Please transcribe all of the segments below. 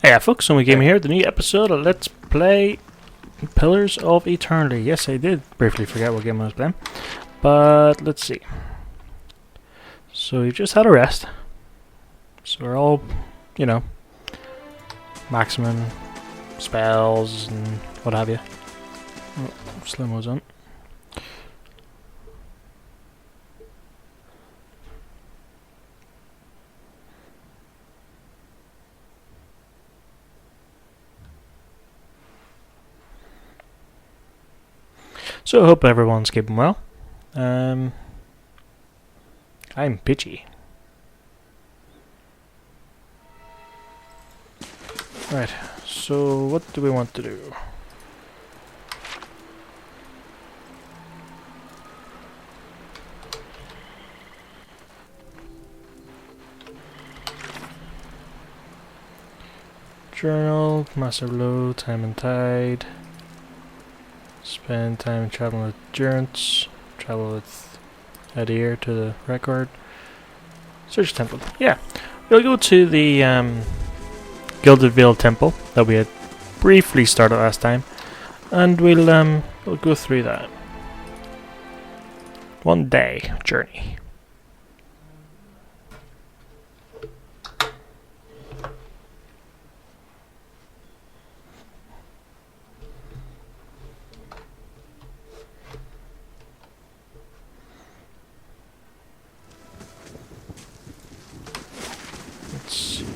Hey folks, and we came here, the new episode of Let's Play Pillars of Eternity. Yes, I did briefly forget what game I was playing. But, let's see. So, we've just had a rest. So, we're all, you know, maximum spells and what have you. Oh, slow-mo's on. So I hope everyone's keeping well. I'm pitchy. Right, so what do we want to do? Journal, massive low, time and tide. Spend time traveling with Durance. Travel with adhere to the record. Search temple. Yeah. We'll go to the Gilded Veil Temple that we had briefly started last time. And we'll go through that. 1 day journey. Let's see.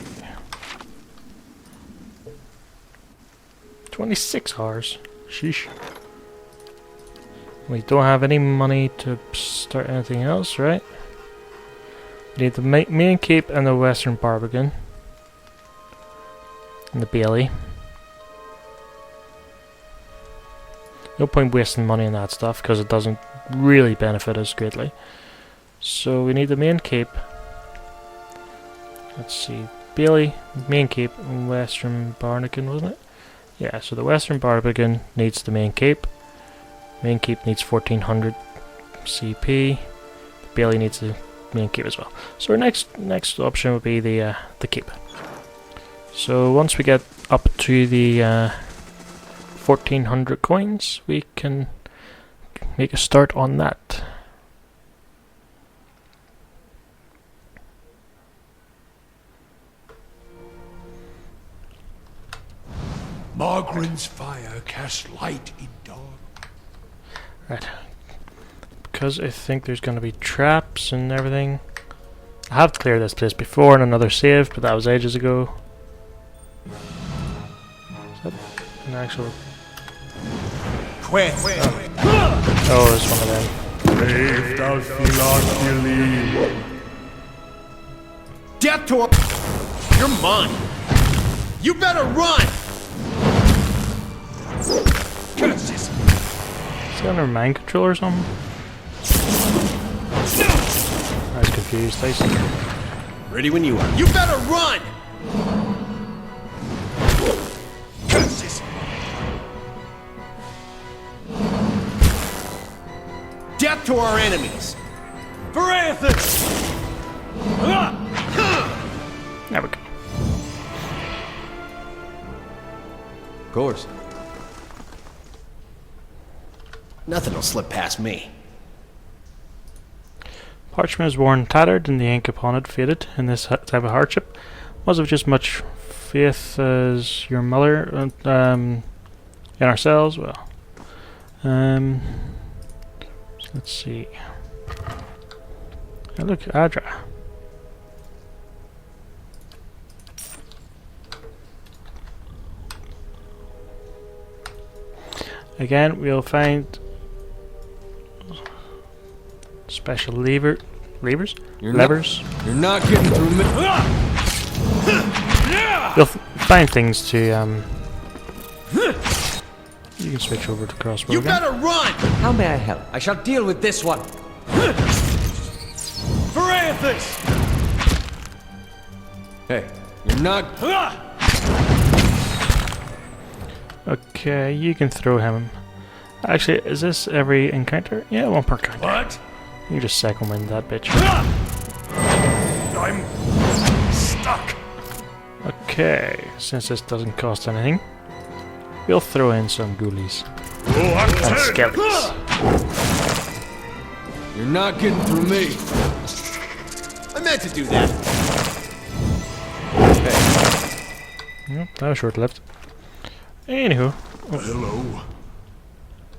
26 hours. Sheesh. We don't have any money to start anything else, right? We need the main keep and the western Barbarian. And the Bailey. No point wasting money on that stuff because it doesn't really benefit us greatly. So we need the main keep. Let's see, Bailey, main keep, and Western Barbican, wasn't it? Yeah, so the Western Barbican needs the main keep. Main keep needs 1400 CP. Bailey needs the main keep as well. So our next option would be the keep. So once we get up to the 1400 coins, we can make a start on that. Margaren's fire casts light in dark. Right. Because I think there's going to be traps and everything. I have cleared this place before in another save, but that was ages ago. Is that an actual... Quit. Oh, there's one of them. Brave thou Philosophy. Death to her. You're mine. You better run. Is he under mind control or something? I was confused. Ready when you are. You better run! Death to our enemies! For Eothas! There we go. Of course. Nothing will slip past me. Parchment is worn tattered, and the ink upon it faded. In this type of hardship, was of just much faith as your mother, in ourselves. Well, so let's see. Oh, look, Adra. Again, we'll find special levers? You're You're not getting through me. You'll find things to, you can switch over to crossbow You again. better run! How may I help? I shall deal with this one. For Eothas! Hey, you're not... Okay, you can throw him. Actually, is this every encounter? Yeah, one per encounter. What? You just second wind that bitch. I'm stuck. Okay, since this doesn't cost anything, we'll throw in some ghoulies and skellies. You're not getting through me. I meant to do that. Yep, that was short-lived. Anywho. Hello.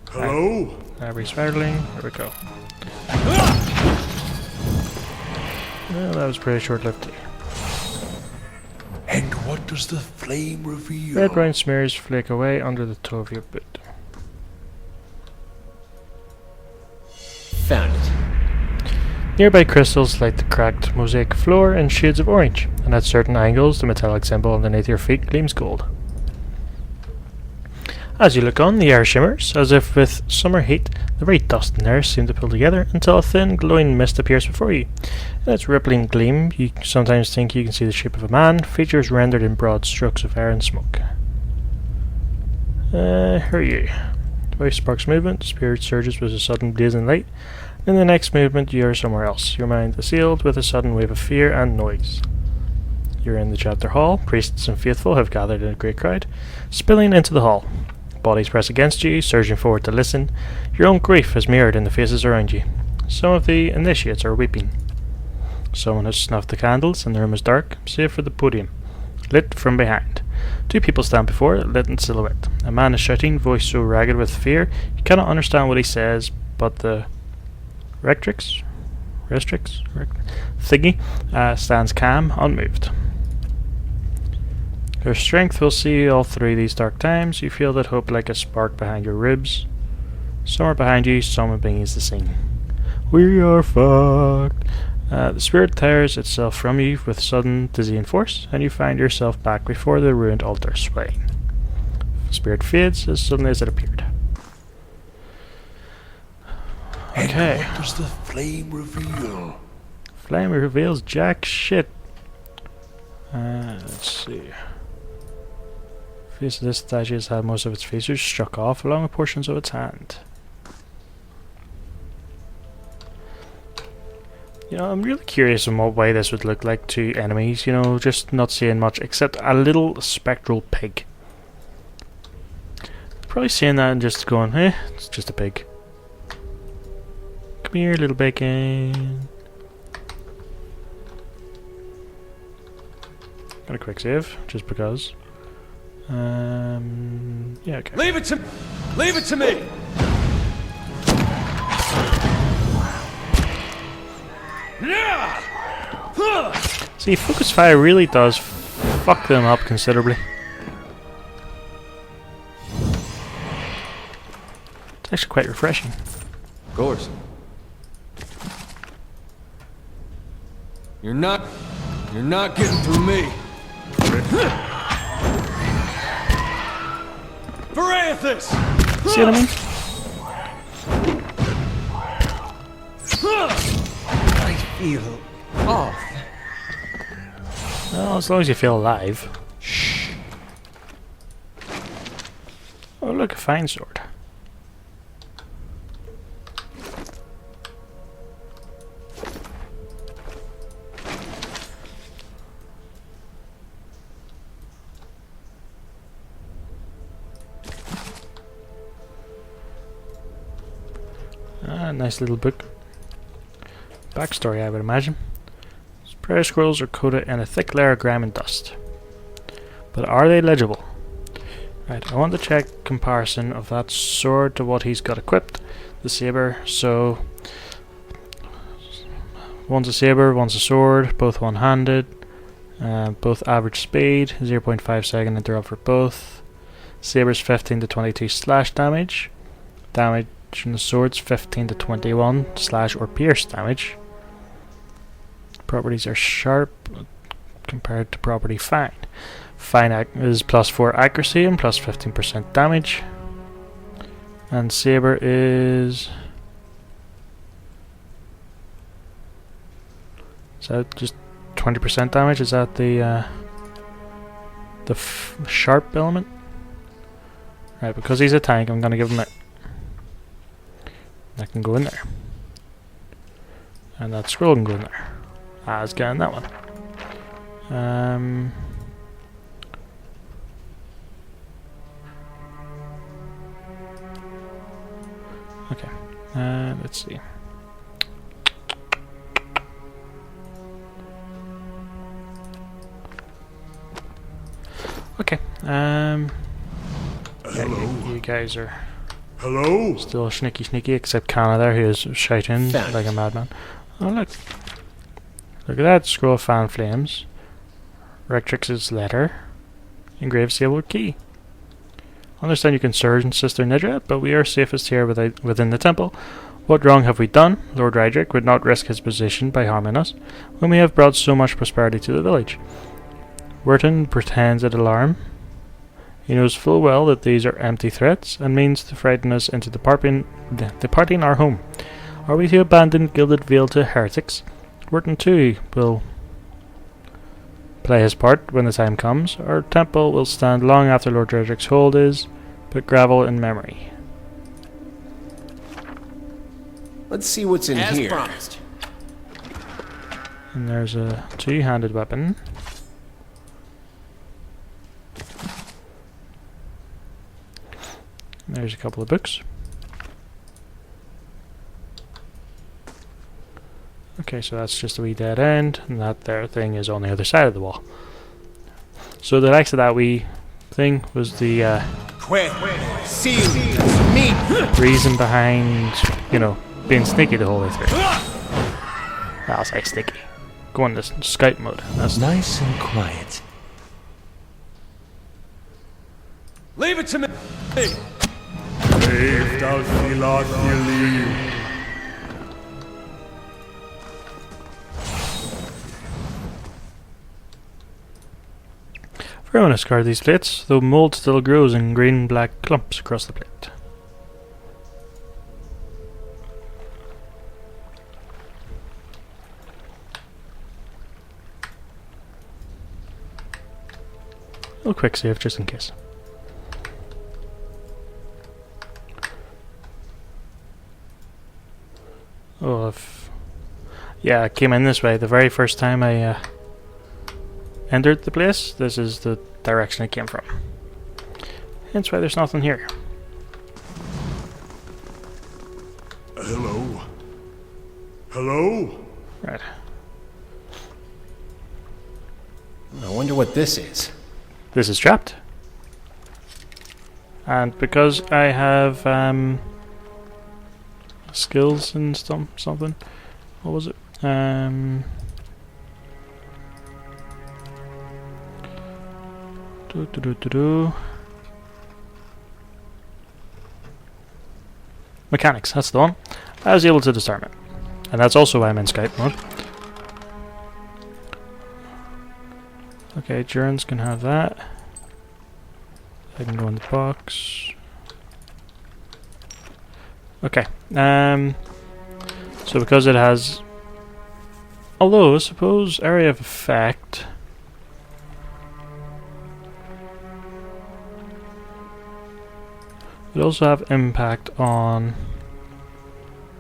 Hello. Every swirling. Here we go. Well, that was pretty short-lived too. And what does the flame reveal? Red brown smears flake away under the toe of your boot. Found it. Nearby crystals light the cracked mosaic floor in shades of orange, and at certain angles the metallic symbol underneath your feet gleams gold. As you look on, the air shimmers, as if with summer heat. The very dust and air seem to pull together until a thin glowing mist appears before you. In its rippling gleam, you sometimes think you can see the shape of a man, features rendered in broad strokes of air and smoke. Who are you? The voice sparks movement, spirit surges with a sudden blazing light. In the next movement you are somewhere else, your mind assailed with a sudden wave of fear and noise. You're in the chapter hall, priests and faithful have gathered in a great crowd, spilling into the hall. Bodies press against you, surging forward to listen. Your own grief is mirrored in the faces around you. Some of the initiates are weeping. Someone has snuffed the candles and the room is dark, save for the podium, lit from behind. Two people stand before it, lit in silhouette. A man is shouting, voice so ragged with fear you cannot understand what he says, but the Rectrix thingy stands calm, unmoved. Your strength will see you all through these dark times. You feel that hope like a spark behind your ribs. Somewhere behind you, someone begins to sing. We are fucked. The spirit tears itself from you with sudden dizzying force, and you find yourself back before the ruined altar swaying. The spirit fades as suddenly as it appeared. Okay. And what does the flame reveal? Flame reveals jack shit. Let's see. Face of this statue has had most of its features struck off along with portions of its hand. You know, I'm really curious on what way this would look like to enemies, you know, just not seeing much except a little spectral pig. Probably seeing that and just going, it's just a pig. Come here, little bacon. Got a quick save, just because. Yeah, okay. Leave it to me. See, focus fire really does fuck them up considerably. It's actually quite refreshing. Of course. You're not getting through me. For Eothas! See what I mean? I feel off. Well, as long as you feel alive. Shh. Oh, look, a fine sword. Nice little book. Backstory, I would imagine. Prayer scrolls are coated in a thick layer of grime and dust. But are they legible? Right, I want to check comparison of that sword to what he's got equipped. The saber, so one's a saber, one's a sword, both one-handed, both average speed, 0.5 second interrupt for both. Saber's 15 to 22 slash damage. Damage from the swords 15 to 21 slash or pierce damage. Properties are sharp compared to property fine. Fine is plus 4 accuracy and plus 15% damage. And saber is that just 20% damage? Is that the sharp element? Right, because he's a tank, I'm gonna give him it. That can go in there. And that scroll can go in there. Ah, it's getting that one. Okay. Let's see. Okay. Yeah, you guys are still sneaky, except Connor there, who is shouting like a madman. Oh look! Look at that scroll of fan flames. Rectrix's letter. Engraved seal key. Understand you can surge in Sister Nidra, but we are safest here within the temple. What wrong have we done? Lord Rydrick would not risk his position by harming us, when we have brought so much prosperity to the village. Wharton pretends at alarm. He knows full well that these are empty threats, and means to frighten us into departing our home. Are we to abandon Gilded Veil to heretics? Wharton too will play his part when the time comes. Our temple will stand long after Lord Rydrick's hold is, but gravel in memory. Let's see what's in here. Promised. And there's a two-handed weapon. There's a couple of books. Okay, so that's just a wee dead end, and that there thing is on the other side of the wall. So the likes of that wee thing was the reason behind, you know, being sneaky the whole way through. I'll say sneaky. Go into scout mode. That's Nice and quiet. Leave it to me. Everyone has scarred these plates, though mold still grows in green-black clumps across the plate. A quick save just in case. Oh, yeah, I came in this way the very first time I entered the place. This is the direction it came from. Hence why there's nothing here. Hello? Hello? Right. I wonder what this is. This is trapped. And because I have skills and something. What was it? Mechanics, that's the one. I was able to disarm it. And that's also why I'm in Skype mode. Okay, Jurans can have that. I can go in the box. Okay. So because it has, although I suppose area of effect. It also have impact on,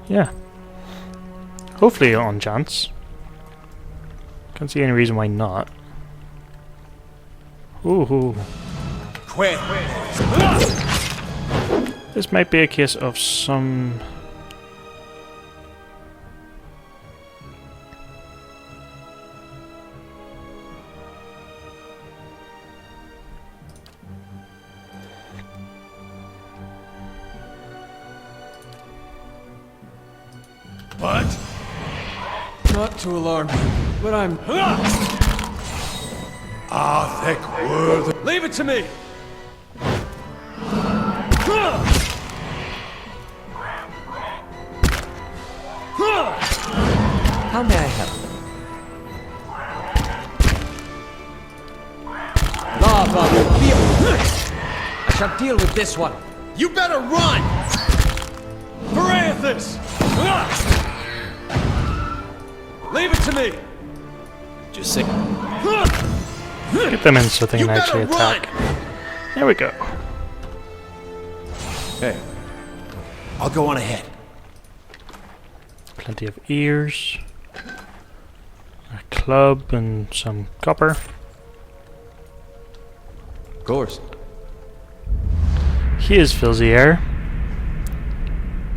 yeah, hopefully on chance. Can't see any reason why not. Ooh. This might be a case of some. What? Not to alarm me, but I'm... Thick word. Leave it to me. How may I help? I shall deal with this one. You better run. For Eothas. Leave it to me. Just say... Get them in so they can actually attack. There we go. Hey, I'll go on ahead. Plenty of ears. A club and some copper. Of course. He is Filzier.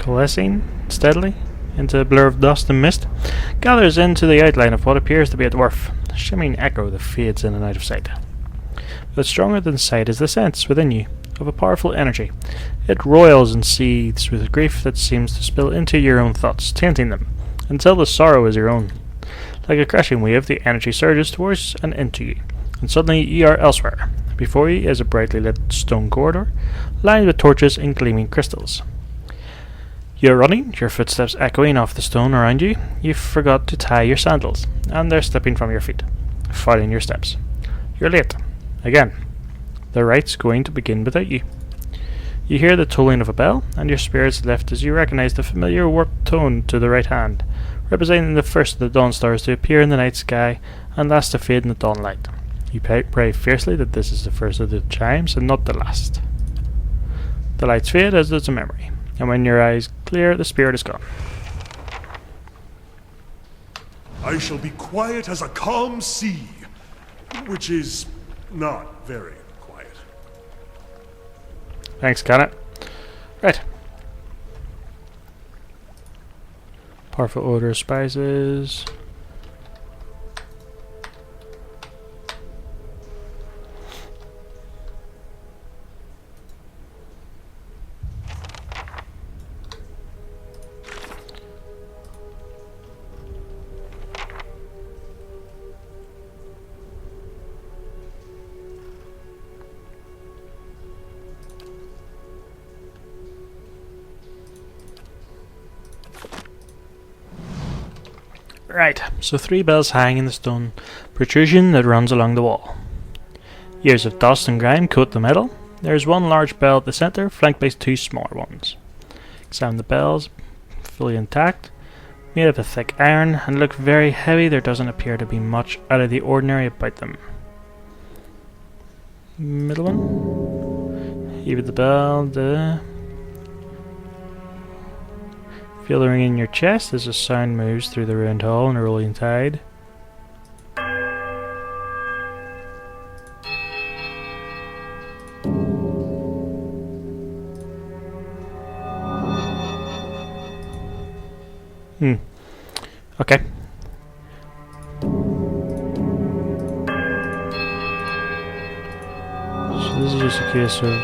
coalescing steadily into a blur of dust and mist, gathers into the outline of what appears to be a dwarf, a shimmering echo that fades in and out of sight. But stronger than sight is the sense within you of a powerful energy. It roils and seethes with grief that seems to spill into your own thoughts, tainting them, until the sorrow is your own. Like a crashing wave, the energy surges towards and into you, and suddenly you are elsewhere. Before you is a brightly lit stone corridor, lined with torches and gleaming crystals. You are running, your footsteps echoing off the stone around you. You forgot to tie your sandals, and they're slipping from your feet, following your steps. You're late. Again. The right's going to begin without you. You hear the tolling of a bell, and your spirits lift as you recognize the familiar warped tone to the right hand, representing the first of the dawn stars to appear in the night sky and last to fade in the dawn light. You pray fiercely that this is the first of the chimes and not the last. The lights fade as does the memory, and when your eyes clear, the spirit is gone. I shall be quiet as a calm sea, which is not very quiet. Thanks, Connor. Right. Powerful odor of spices. Right, so 3 bells hang in the stone protrusion that runs along the wall. Years of dust and grime coat the metal. There is one large bell at the centre, flanked by 2 smaller ones. Examine the bells, fully intact, made of a thick iron, and look very heavy. There doesn't appear to be much out of the ordinary about them. Middle one. Even the bell, Feel the ring in your chest as the sound moves through the ruined hall in a rolling tide. Okay. So this is just a case of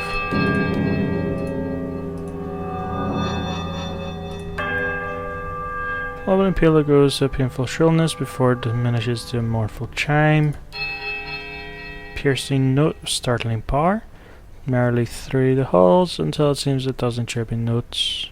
Wobbling peeler goes to a painful shrillness before it diminishes to a mournful chime. Piercing note of startling power, merrily through the halls until it seems a dozen chirping notes.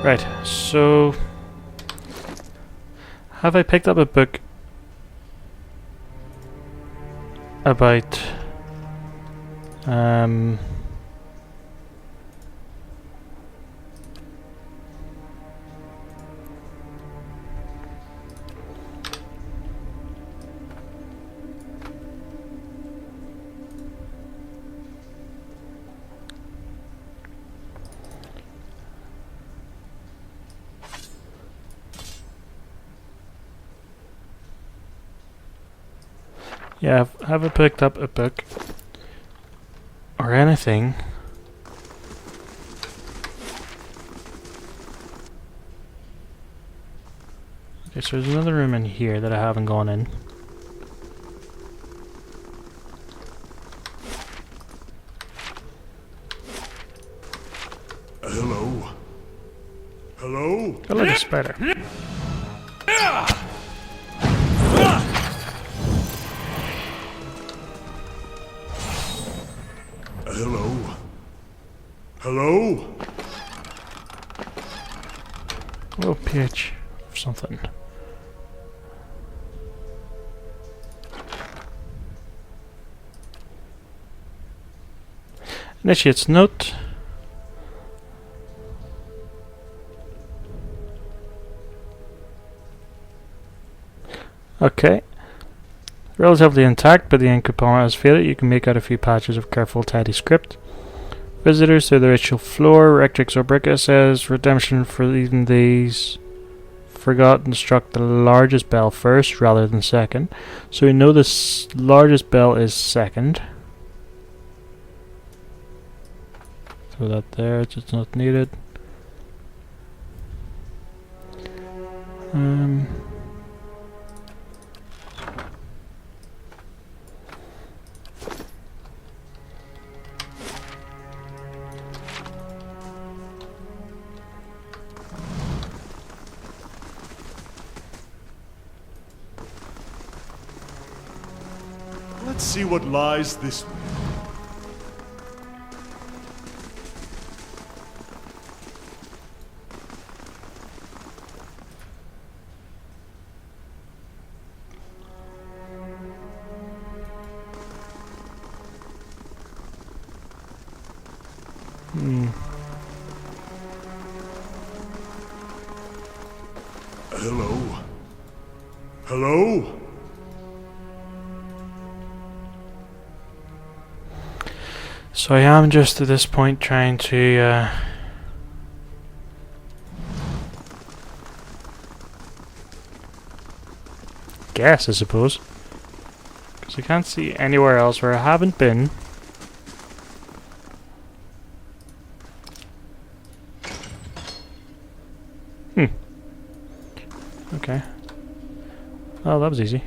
Right, so have I picked up a book about yeah, have I picked up a book or anything? Okay, so there's another room in here that I haven't gone in. Hello? Hello? Oh, look, a spider. Hello? Hello? Oh, pitch or something. Initiate's note. Okay. Relatively intact, but the ink component has faded. You can make out a few patches of careful, tidy script. Visitors to the ritual floor. Rectrix Obrica says redemption for leaving these. Forgot and struck the largest bell first rather than second. So we know this largest bell is second. Throw that there, it's not needed. Let's see what lies this way. Hello? Hello? So I am just at this point trying to guess, I suppose, because I can't see anywhere else where I haven't been. Okay. Oh, that was easy.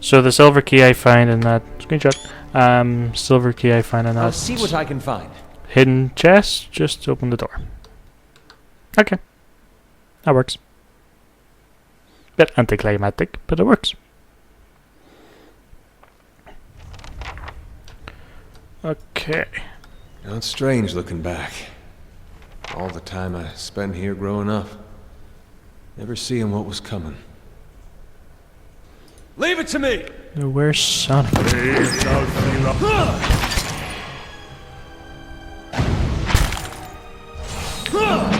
So the silver key I find in that screenshot. Silver key I find in that. I'll see what I can find. Hidden chest. Just open the door. Okay, that works. Bit anticlimactic, but it works. Okay. Now it's strange looking back. All the time I spent here growing up. Never seeing what was coming. Leave it to me! Where's Sonic?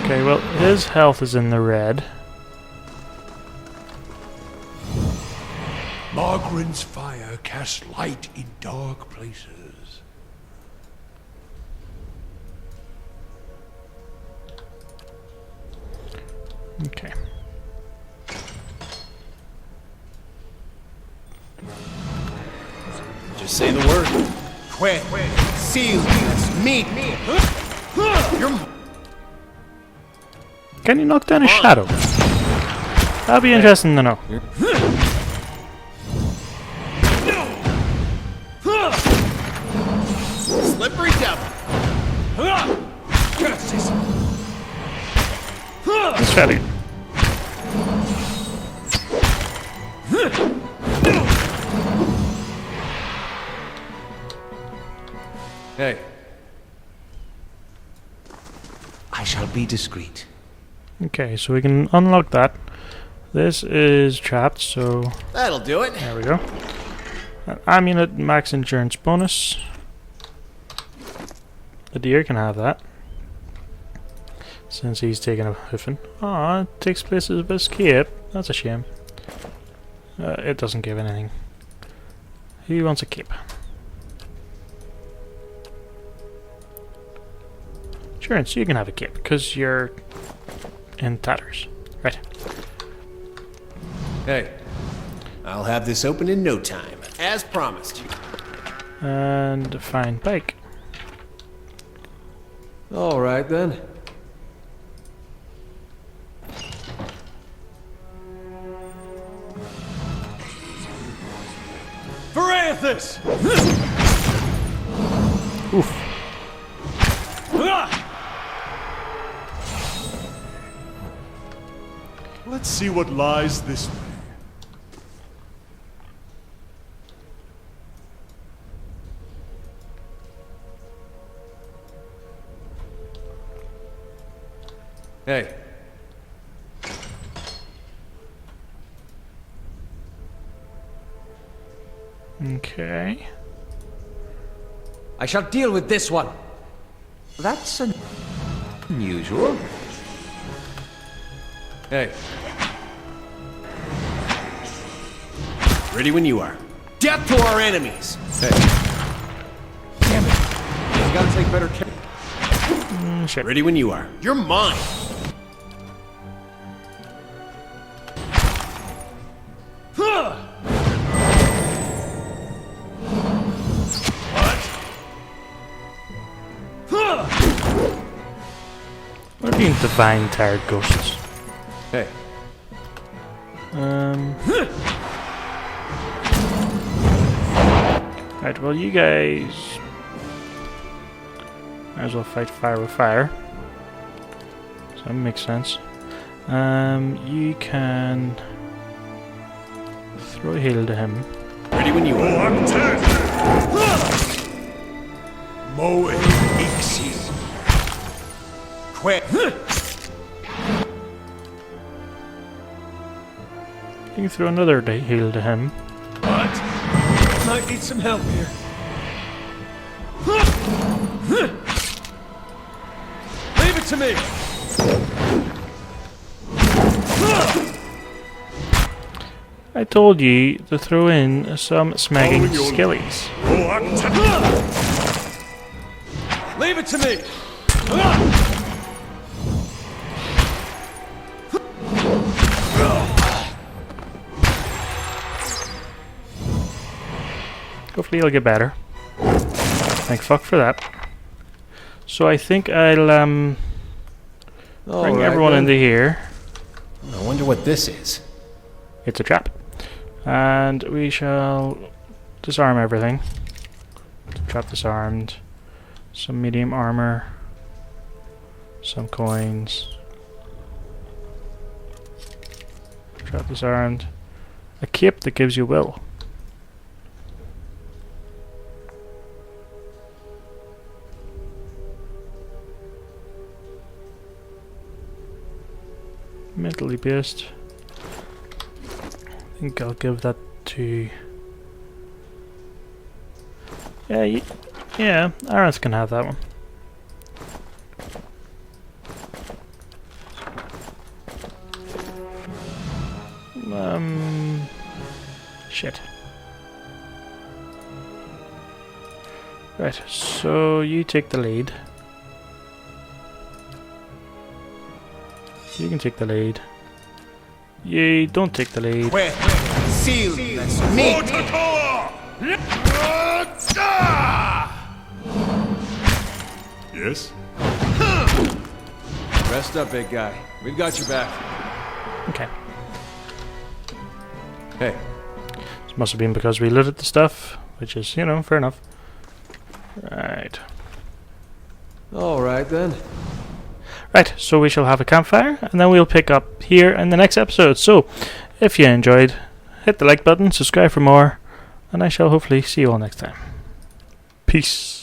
Okay, well, his health is in the red. Margaren's fire casts light in dark places. Okay. Just say the word. Quit. Seal. Meet. You're... Can you knock down a shadow? That'd be interesting to know. Slippery devil. Let's try it again. Hey, I shall be discreet. Okay, so we can unlock that. This is trapped, so That'll do it. there we go. An amulet max endurance bonus. The deer can have that, since he's taking a hoofing. Aw, it takes place of his cape. That's a shame. It doesn't give anything. He wants a cape. Sure, so you can have a cape, because you're in tatters. Right. hey. I'll have this open in no time, as promised. And a fine bike. All right then. For Eothas! Oof. Let's see what lies this way. Hey. Okay. I shall deal with this one. That's unusual. Hey. Ready when you are. Death to our enemies! Hey. Damn it. I gotta take better care. Shit. Ready when you are. You're mine. What do you mean divine tired ghosts? Hey, Right, well you guys might as well fight fire with fire. So that makes sense. You can throw a heal to him. Ready when you Oh, are. I'm dead! Moe Ixi. Quick. You can throw another heal to him. What? Might need some help here. Leave it to me. I told you to throw in some smacking Following your skillies. Oh, I'm dead! Leave it to me. Hopefully it'll get better. Thank fuck for that. So I think I'll bring everyone into here. I wonder what this is. It's a trap. And we shall disarm everything. Trap disarmed. Some medium armor. Some coins. Trap disarmed. A cape that gives you will. Mentally based. I think I'll give that to. Yeah, yeah. Aaron's can have that one. Shit. Right. So you take the lead. You can take the lead. You don't take the lead. Quick. Seal this meat. Yes? rest up, big guy. We've got your back. Okay. Hey, This must have been because we looted the stuff, which is, you know, fair enough. Right. all right then. Right, so we shall have a campfire, and then we'll pick up here in the next episode. So, if you enjoyed, hit the like button, subscribe for more, and I shall hopefully see you all next time. Peace.